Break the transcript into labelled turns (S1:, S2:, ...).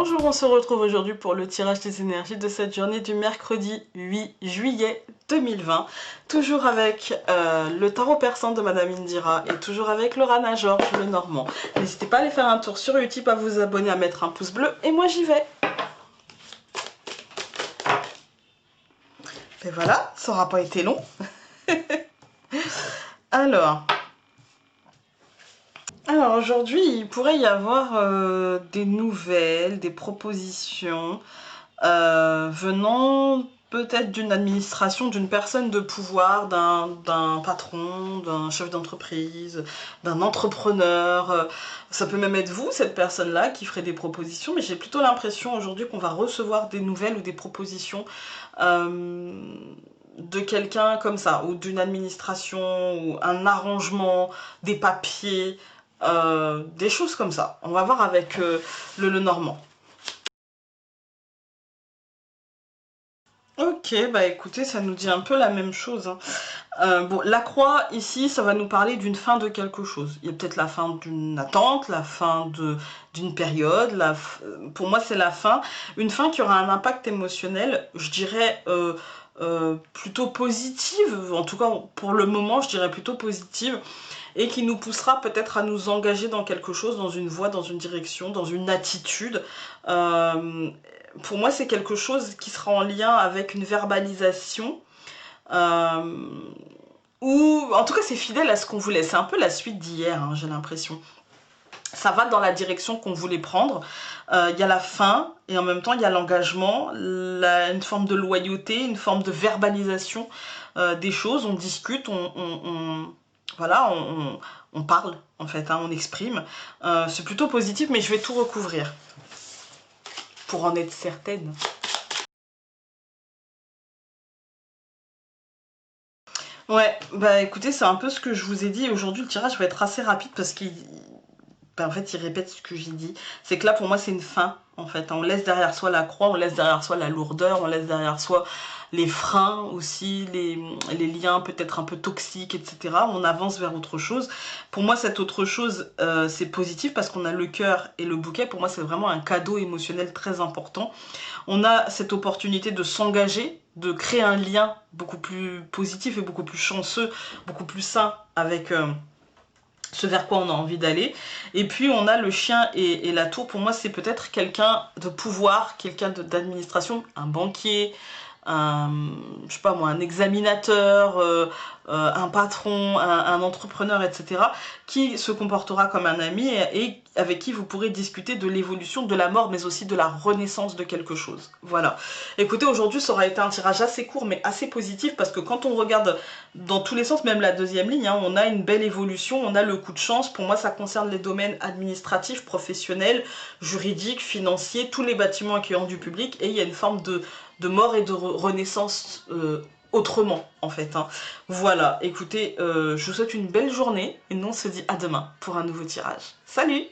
S1: Bonjour, on se retrouve aujourd'hui pour le tirage des énergies de cette journée du mercredi 8 juillet 2020. Toujours avec le tarot persan de Madame Indira et toujours avec le Rana Georges, le Normand. N'hésitez pas à aller faire un tour sur YouTube, à vous abonner, à mettre un pouce bleu et moi j'y vais. Et voilà, ça n'aura pas été long. Alors aujourd'hui, il pourrait y avoir des nouvelles, des propositions venant peut-être d'une administration, d'une personne de pouvoir, d'un patron, d'un chef d'entreprise, d'un entrepreneur. Ça peut même être vous, cette personne-là, qui ferait des propositions, mais j'ai plutôt l'impression aujourd'hui qu'on va recevoir des nouvelles ou des propositions de quelqu'un comme ça, ou d'une administration, ou un arrangement, des papiers, des choses comme ça. On va voir avec le Normand. Ok, bah écoutez, ça nous dit un peu la même chose, hein. Bon, la croix, ici, ça va nous parler d'une fin de quelque chose. Il y a peut-être la fin d'une attente, la fin d'une période, pour moi c'est la fin. Une fin qui aura un impact émotionnel, je dirais plutôt positive, en tout cas pour le moment je dirais plutôt positive, et qui nous poussera peut-être à nous engager dans quelque chose, dans une voie, dans une direction, dans une attitude. Pour moi, c'est quelque chose qui sera en lien avec une verbalisation, ou en tout cas c'est fidèle à ce qu'on voulait. C'est un peu la suite d'hier, hein, j'ai l'impression. Ça va dans la direction qu'on voulait prendre. Il y a la fin et en même temps il y a l'engagement, une forme de loyauté, une forme de verbalisation des choses. On discute, voilà, on parle en fait, hein, on exprime. C'est plutôt positif, mais je vais tout recouvrir pour en être certaine. Ouais, bah écoutez, c'est un peu ce que je vous ai dit. Aujourd'hui, le tirage va être assez rapide parce qu'il en fait, il répète ce que j'ai dit. C'est que là, pour moi, c'est une fin, en fait. On laisse derrière soi la croix, on laisse derrière soi la lourdeur, on laisse derrière soi les freins aussi, les liens peut-être un peu toxiques, etc. On avance vers autre chose. Pour moi, cette autre chose, c'est positif parce qu'on a le cœur et le bouquet. Pour moi, c'est vraiment un cadeau émotionnel très important. On a cette opportunité de s'engager, de créer un lien beaucoup plus positif et beaucoup plus chanceux, beaucoup plus sain avec ce vers quoi on a envie d'aller. Et puis on a le chien et la tour. Pour moi, c'est peut-être quelqu'un de pouvoir, quelqu'un d'administration, un banquier, je sais pas moi, un examinateur, un patron, un entrepreneur, etc., qui se comportera comme un ami et avec qui vous pourrez discuter de l'évolution, de la mort, mais aussi de la renaissance de quelque chose. Voilà. Écoutez, aujourd'hui, ça aura été un tirage assez court, mais assez positif, parce que quand on regarde dans tous les sens, même la deuxième ligne, hein, on a une belle évolution, on a le coup de chance. Pour moi, ça concerne les domaines administratifs, professionnels, juridiques, financiers, tous les bâtiments accueillants du public, et il y a une forme de mort et de renaissance autrement, en fait, hein. Voilà, écoutez, je vous souhaite une belle journée, et nous on se dit à demain pour un nouveau tirage. Salut!